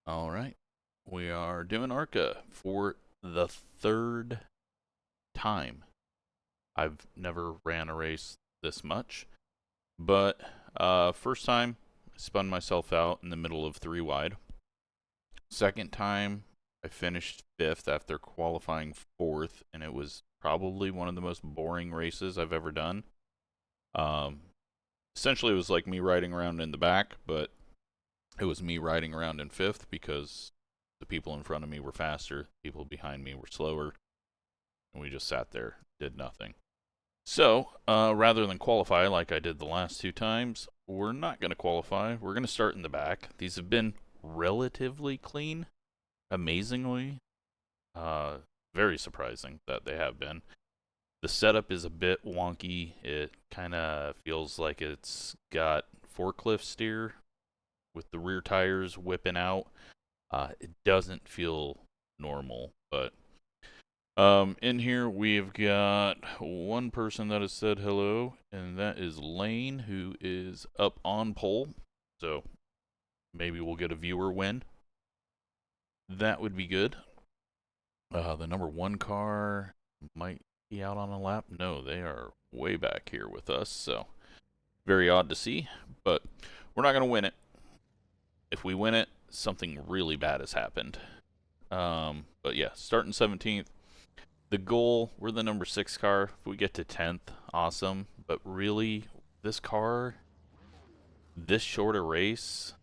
All right. We are doing ARCA for the third time. I've never ran a race this much, but first time, I spun myself out in the middle of 3 wide. Second time, I finished 5th after qualifying 4th, and it was probably one of the most boring races I've ever done. Essentially, it was like me riding around in the back, but it was me riding around in 5th because the people in front of me were faster, people behind me were slower, and we just sat there, did nothing. So, rather than qualify like I did the last 2 times, we're not going to qualify. We're going to start in the back. These have been relatively clean, amazingly. Very surprising that they have been. The setup is a bit wonky. It kind of feels like it's got forklift steer with the rear tires whipping out. It doesn't feel normal, but in here we've got one person that has said hello, and that is Lane, who is up on pole. So maybe we'll get a viewer win. That would be good. The number 1 car might be out on a lap. No, they are way back here with us, so very odd to see, but we're not going to win it. If we win it, something really bad has happened. But yeah, starting 17th. The goal, we're the number 6 car. If we get to 10th, awesome. But really, this car, this short a race,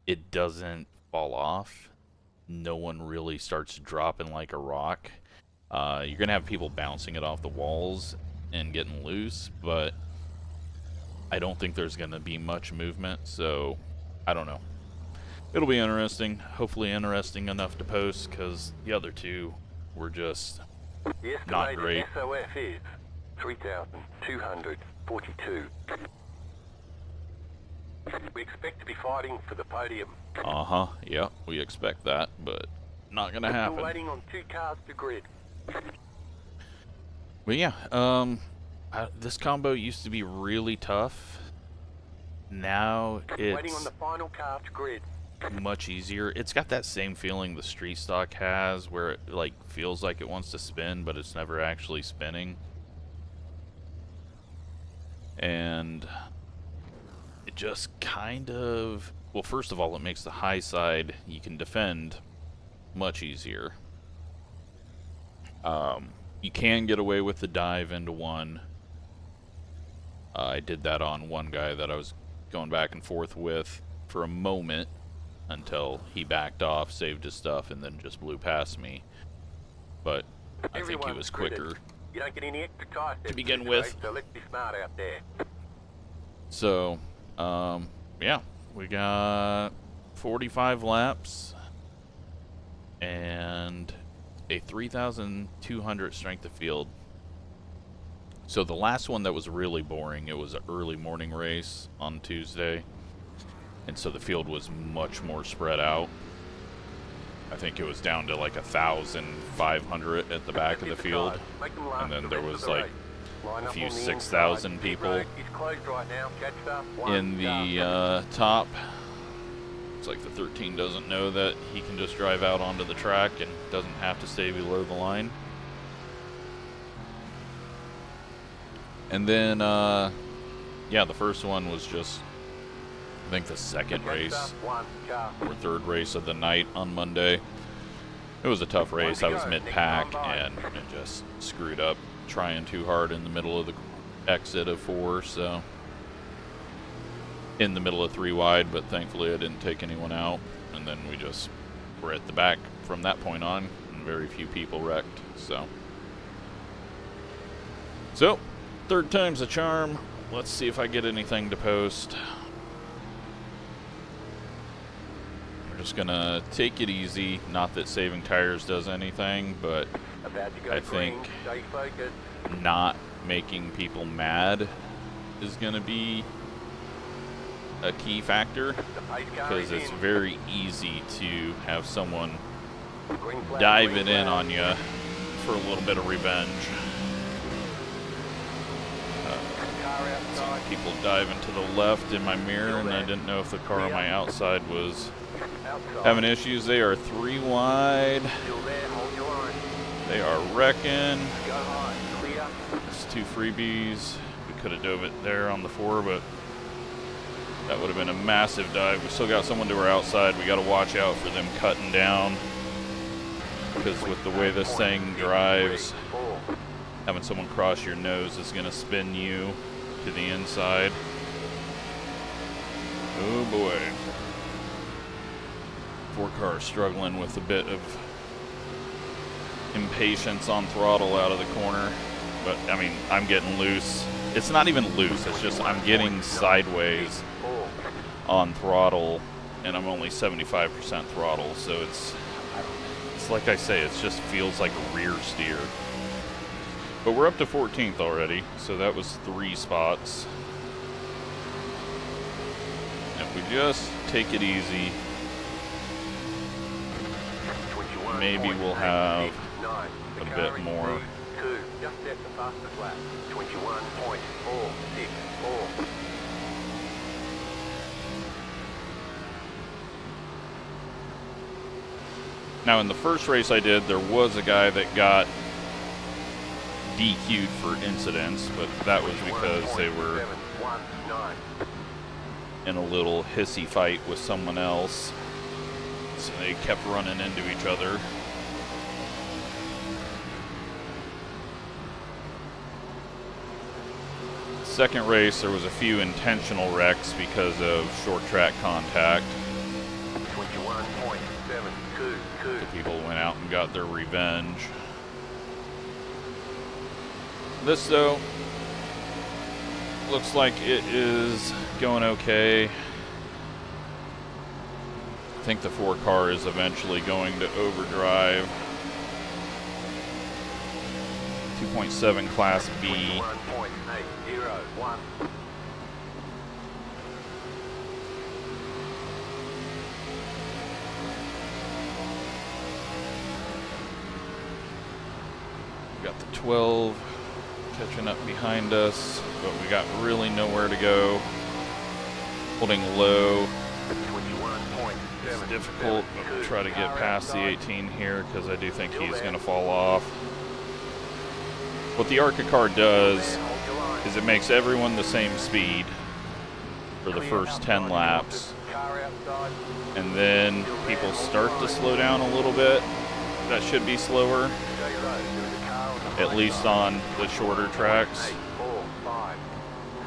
it doesn't fall off. No one really starts dropping like a rock. You're going to have people bouncing it off the walls and getting loose, but I don't think there's going to be much movement, so I don't know. It'll be interesting. Hopefully interesting enough to post, because the other 2 were just not great. SOF is 3,242. We expect to be fighting for the podium. Yeah, we expect that, but not gonna happen. Still waiting on 2 cars to grid. But yeah, this combo used to be really tough. Now Waiting on it's the final car to grid. much easier. It's got that same feeling the street stock has, where it like feels like it wants to spin, but it's never actually spinning. And it just kind of, well, first of all, it makes the high side you can defend much easier. You can get away with the dive into 1. I did that on one guy that I was going back and forth with for a moment, until he backed off, saved his stuff, and then just blew past me. But I think he was quicker You don't get any extra tire to begin with. So let's be smart out there. So, yeah, we got 45 laps and a 3,200 strength of field. So the last one that was really boring, it was an early morning race on Tuesday. And so the field was much more spread out. I think it was down to like 1,500 at the back of the field. And then there was like a few 6,000 people in the top. It's like the 13 doesn't know that he can just drive out onto the track and doesn't have to stay below the line. And then, yeah, the first one was just, I think, the second race or third race of the night on Monday. It was a tough race. I was mid-pack and just screwed up trying too hard in the middle of the exit of 4, so in the middle of 3 wide, but thankfully I didn't take anyone out. And then we just were at the back from that point on, and very few people wrecked. So third time's a charm. Let's see if I get anything to post. We're just gonna take it easy. Not that saving tires does anything, but I think not making people mad is gonna be a key factor, because it's very easy to have someone dive it in on you for a little bit of revenge. outside. People diving to the left in my mirror, and I didn't know if the car on my outside was having issues. They are 3 wide. Still there, hold your line. They are wrecking. Go high, clear. It's 2 freebies. We could have dove it there on the 4, but that would have been a massive dive. We still got someone to our outside. We got to watch out for them cutting down, because with the way this thing drives, having someone cross your nose is going to spin you to the inside. Oh boy. 4 cars struggling with a bit of impatience on throttle out of the corner. But, I mean, I'm getting loose. It's not even loose, it's just I'm getting sideways on throttle, and I'm only 75% throttle, so it's like I say, it just feels like a rear steer. But we're up to 14th already, so that was 3 spots. If we just take it easy, maybe we'll have a bit more. Just set the fastest lap. 21.464. Now, in the first race I did, there was a guy that got DQ'd for incidents, but that was because they were in a little hissy fight with someone else, so they kept running into each other. Second race, there was a few intentional wrecks because of short track contact. 21.722. The people went out and got their revenge. This, though, looks like it is going okay. I think the 4 car is eventually going to overdrive. 2.7 Class B. 21.801. We got the 12 catching up behind us, but we got really nowhere to go. Holding low. It's difficult, but we'll try to get past the 18 here, because I do think he's going to fall off. What the ARCA car does is it makes everyone the same speed for the first 10 laps, and then people start to slow down a little bit. That should be slower, at least on the shorter tracks.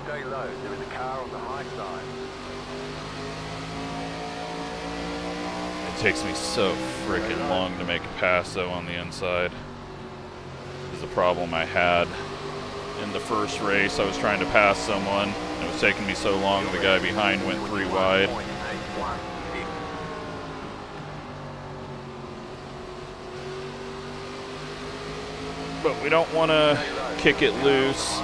Stay low, there is a car on the high side. It takes me so freaking long to make a pass, though, on the inside. This is a problem I had in the first race. I was trying to pass someone, and it was taking me so long, the guy behind went 3 wide. But we don't want to kick it loose.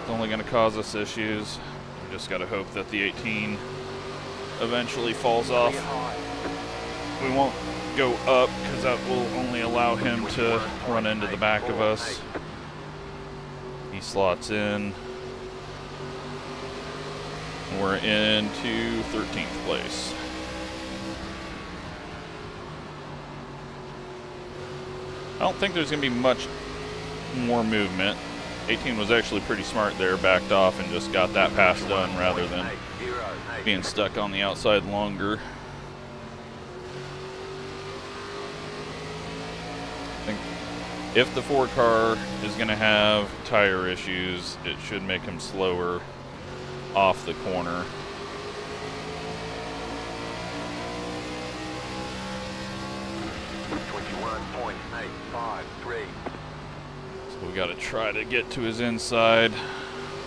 It's only going to cause us issues. We just got to hope that the 18 eventually falls off. We won't go up, because that will only allow him to run into the back of us. He slots in. We're into 13th place. I don't think there's going to be much more movement. 18 was actually pretty smart there, backed off and just got that pass done rather than being stuck on the outside longer. I think if the 4 car is going to have tire issues, it should make him slower off the corner. So we got to try to get to his inside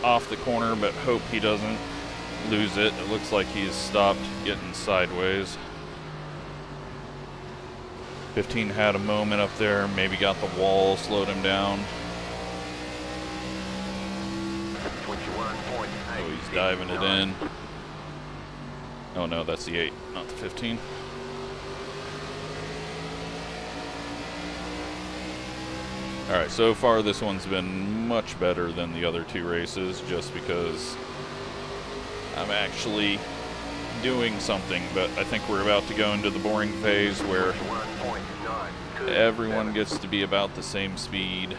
off the corner, but hope he doesn't lose it. It looks like he's stopped getting sideways. 15 had a moment up there, maybe got the wall, slowed him down. Oh, he's diving it in. Oh no, that's the 8, not the 15. Alright, so far this one's been much better than the other two races, just because I'm actually doing something, but I think we're about to go into the boring phase where everyone gets to be about the same speed.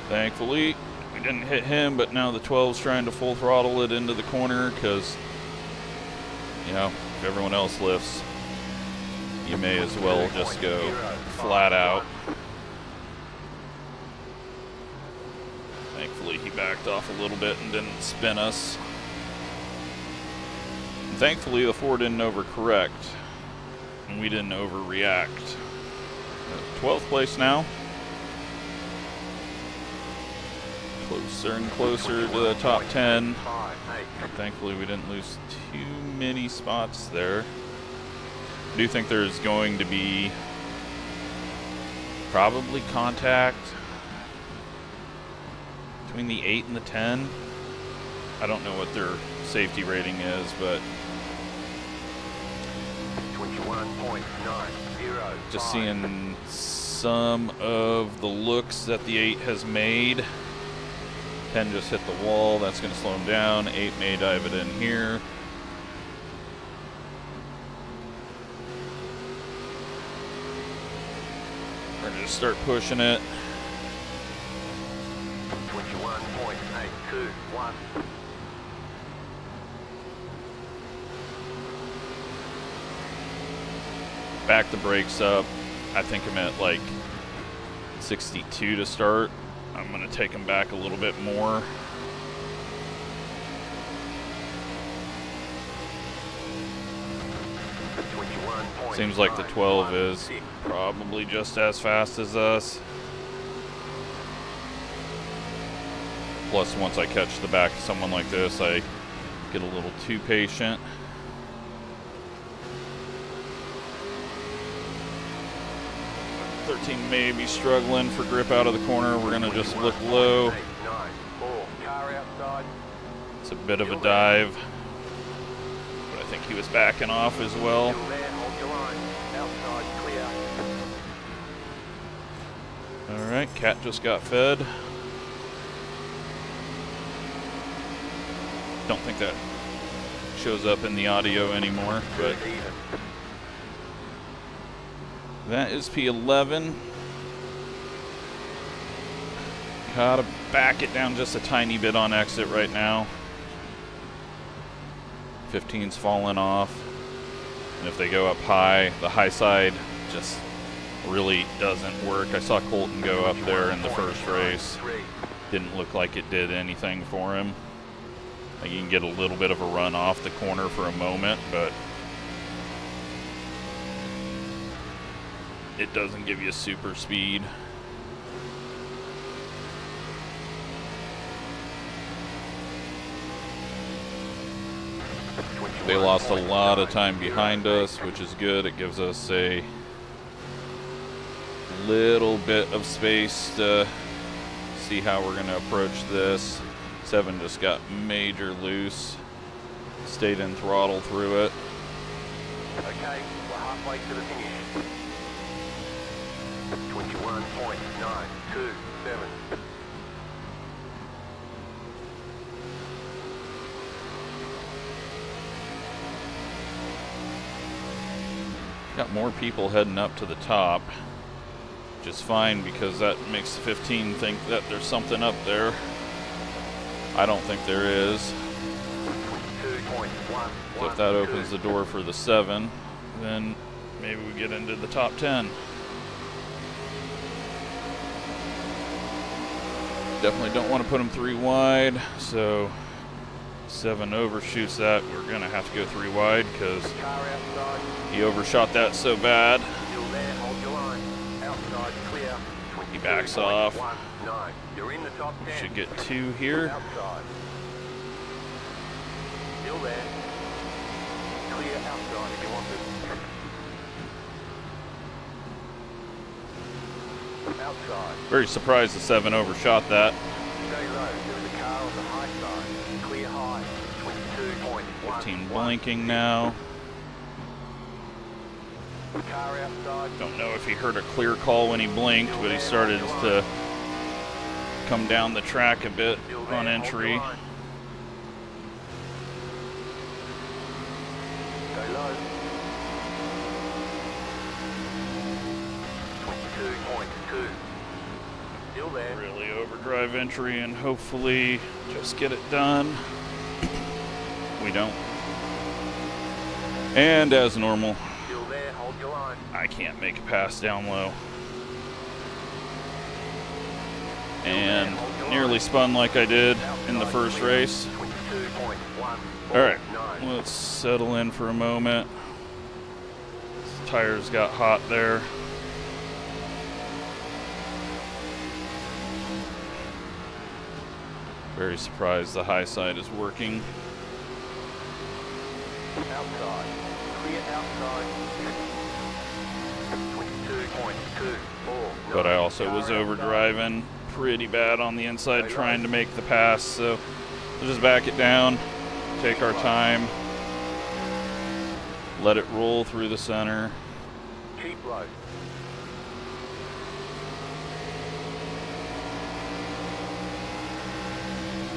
Thankfully, we didn't hit him, but now the 12's trying to full throttle it into the corner because, you know, if everyone else lifts, you may as well just go flat out. Thankfully, he backed off a little bit and didn't spin us. And thankfully, the 4 didn't overcorrect, and we didn't overreact. 12th place now. Closer and closer to the top 10. Thankfully, we didn't lose too many spots there. I do think there's going to be probably contact between the 8 and the 10. I don't know what their safety rating is, but 21.90. just seeing some of the looks that the 8 has made. 10 just hit the wall, that's going to slow him down. 8 may dive it in here. We're going to just start pushing it. 21.821. Back the brakes up. I think I'm at like 62 to start. I'm going to take him back a little bit more. Seems like the 12 is probably just as fast as us. Plus, once I catch the back of someone like this, I get a little too patient. May be struggling for grip out of the corner. We're gonna just look low. It's a bit of a dive, but I think he was backing off as well. All right, Cat just got fed. Don't think that shows up in the audio anymore, but that is P11. Gotta back it down just a tiny bit on exit right now. 15's falling off. And if they go up high, the high side just really doesn't work. I saw Colton go up there in the first race. Didn't look like it did anything for him. Like you can get a little bit of a run off the corner for a moment, but it doesn't give you super speed. They lost a lot of time behind us, which is good. It gives us a little bit of space to see how we're going to approach this. 7 just got major loose. Stayed in throttle through it. Okay, we're halfway to the finish. 21.927. Got more people heading up to the top, which is fine because that makes the 15 think that there's something up there. I don't think there is. So if that opens the door for the 7, then maybe we get into the top 10. Definitely don't want to put him 3 wide, so 7 overshoots that. We're going to have to go 3 wide because he overshot that so bad. He backs off. Should get 2 here. Still there. Clear outside if you want it. Outside. Very surprised the 7 overshot that. Stay low. There's a car on the high side. Clear high. 22.1. 15 blinking now. Car outside. Don't know if he heard a clear call when he blinked, but he started to come down the track a bit on entry. Stay low. 22.2. Still there. Really overdrive entry and hopefully just get it done. We don't. And as normal, Still there. Hold your line. I can't make a pass down low. And nearly spun like I did in the first race. 22.1. Alright, let's settle in for a moment. His tires got hot there. Very surprised the high side is working. Outside. Clear outside. 22.2. But I also was overdriving pretty bad on the inside trying to make the pass, so we'll just back it down, take our time, let it roll through the center. Keep low.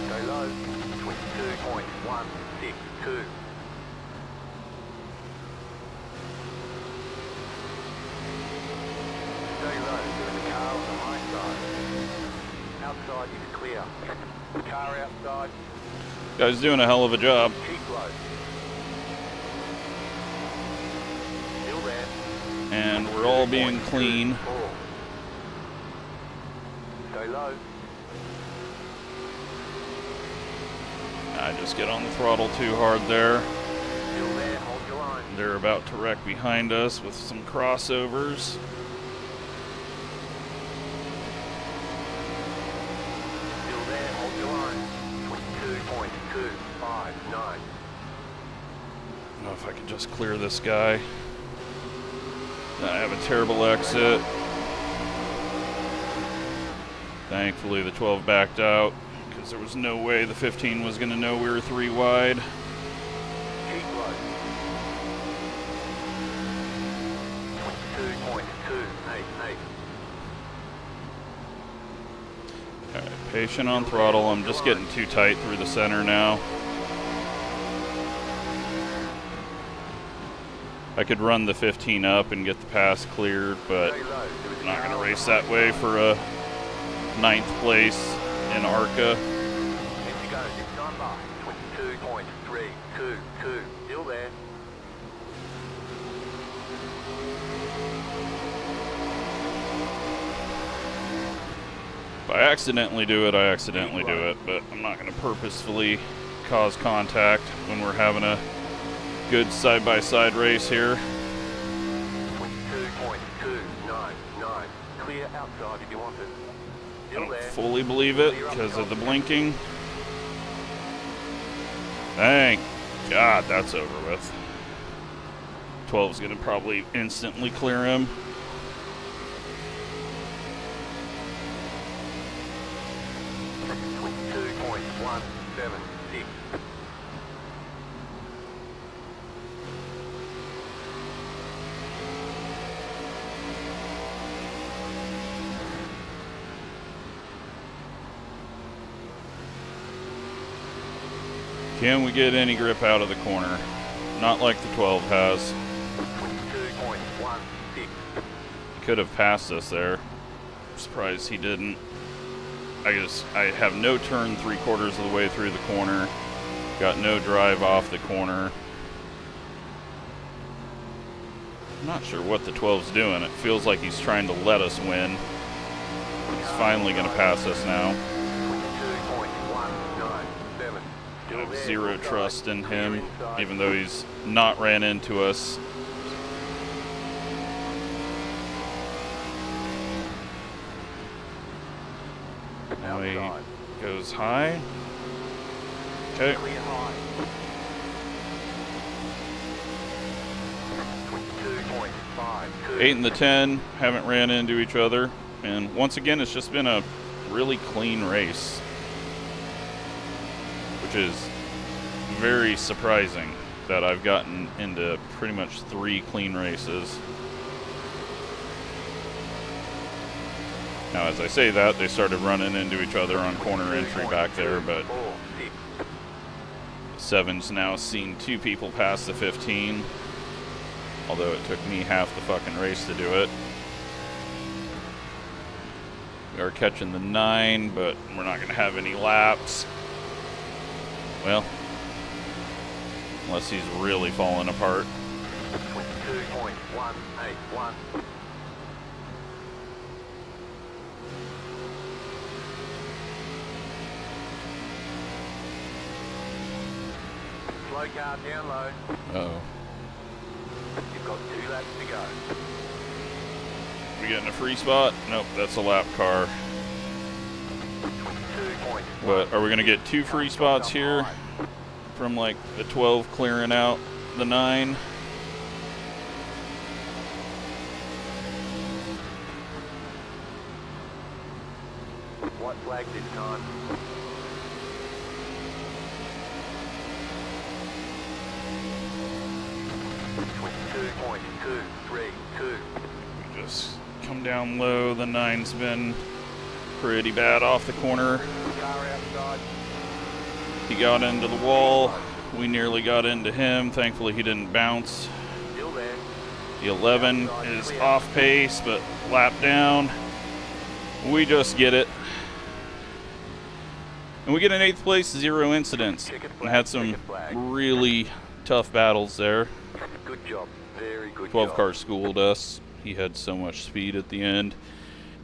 Stay low. 22.162. Stay low. Doing the car on the high side. Outside is clear. Car outside. Guy's doing a hell of a job. Keep low. Still there. And we're all being clean. 4. Stay low. I just get on the throttle too hard there. Still there. Hold your line. They're about to wreck behind us with some crossovers. Still there. Hold your line. 22.259. I don't know if I can just clear this guy. I have a terrible exit. Thankfully the 12 backed out because there was no way the 15 was going to know we were 3 wide. Keep low. 22.288. Alright, patient on throttle. I'm just getting too tight through the center now. I could run the 15 up and get the pass cleared, but I'm not going to race that way for a 9th place in ARCA. Here we go. This time by 22.322. Still there. If I accidentally do it, I accidentally do it, but I'm not going to purposefully cause contact when we're having a good side-by-side race here. 22.299. Clear outside if you want it. I Still don't there. fully believe it because of the blinking. Thank God that's over with. 12's going to probably instantly clear him. Can we get any grip out of the corner? Not like the 12 has. 22.16. Could have passed us there. Surprised he didn't. I have no turn 3/4 of the way through the corner. Got no drive off the corner. I'm not sure what the 12's doing. It feels like he's trying to let us win. He's finally going to pass us now. 22.197. I have zero trust in him, even though he's not ran into us. Now he goes high. Okay. 8 and the 10 haven't ran into each other, and once again it's just been a really clean race, which is very surprising. that I've gotten into pretty much 3 clean races. Now, as I say that, they started running into each other on corner entry back there, but 7's now seen 2 people pass the 15, although it took me half the fucking race to do it. We are catching the 9, but we're not going to have any laps. Well, unless he's really falling apart. 22.181. Slow car down low. Uh-oh. You've got 2 laps to go. We getting a free spot? Nope, that's a lap car. 22.1. But are we going to get 2 free spots here from like the 12 clearing out the 9? White flag this time. We just come down low. The 9's been pretty bad off the corner. Car outside. He got into the wall. We nearly got into him. Thankfully, he didn't bounce. Still there. The 11 is off pace, but lap down. We just get it. And we get an 8th place, 0 incidents. And had some really tough battles there. Good job. Very good 12 job. car schooled us. He had so much speed at the end.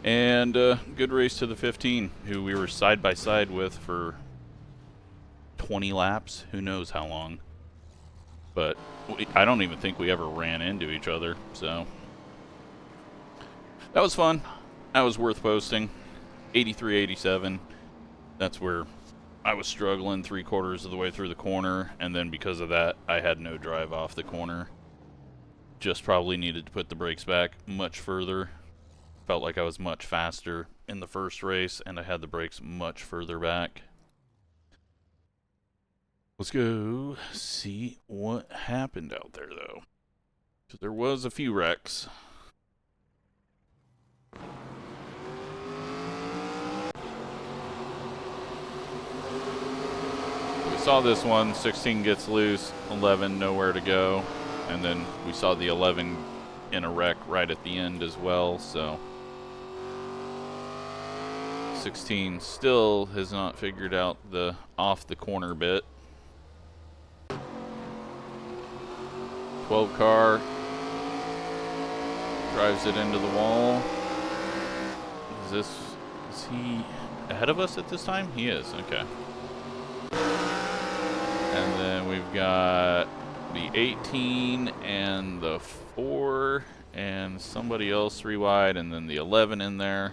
And good race to the 15, who we were side by side with for 20 laps. Who knows how long. But I don't even think we ever ran into each other. So that was fun. That was worth posting. 83-87. That's where I was struggling 3/4 of the way through the corner. And then because of that, I had no drive off the corner. Just probably needed to put the brakes back much further. Felt like I was much faster in the first race, and I had the brakes much further back. Let's go see what happened out there, though. So there was a few wrecks. We saw this one, 16 gets loose, 11 nowhere to go. And then we saw the 11 in a wreck right at the end as well, so 16 still has not figured out the off the corner bit. 12 car drives it into the wall. Is he ahead of us at this time? He is, okay. And then we've got the 18 and the 4 and somebody else 3 wide, and then the 11 in there.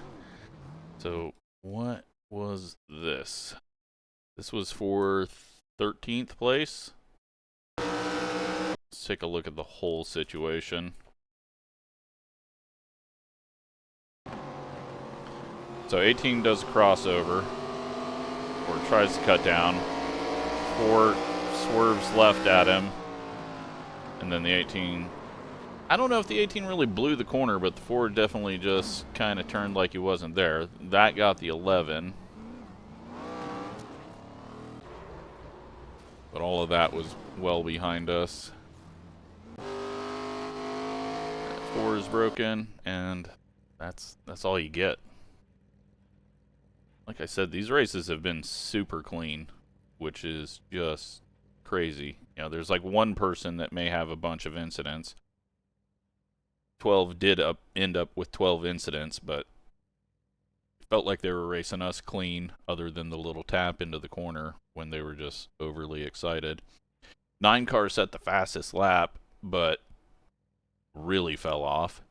So what was this? This was for 13th place. Let's take a look at the whole situation. So 18 does a crossover, or tries to cut down. 4 swerves left at him. And then the 18, I don't know if the 18 really blew the corner, but the 4 definitely just kind of turned like he wasn't there. That got the 11. But all of that was well behind us. 4 is broken, and that's all you get. Like I said, these races have been super clean, which is just crazy. You know, there's like one person that may have a bunch of incidents. 12 did end up with 12 incidents, but it felt like they were racing us clean, other than the little tap into the corner when they were just overly excited. 9 cars set the fastest lap, but really fell off.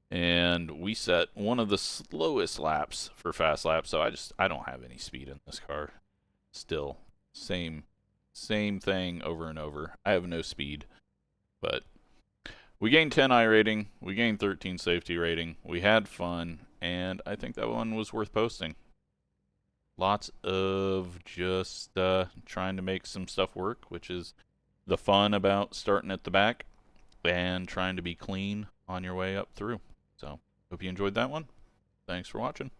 And we set one of the slowest laps for fast laps, so I don't have any speed in this car. Still, same thing over and over. I have no speed, but we gained 10 I rating, we gained 13 safety rating, we had fun, and I think that one was worth posting. Lots of just trying to make some stuff work, which is the fun about starting at the back and trying to be clean on your way up through. So, hope you enjoyed that one. Thanks for watching.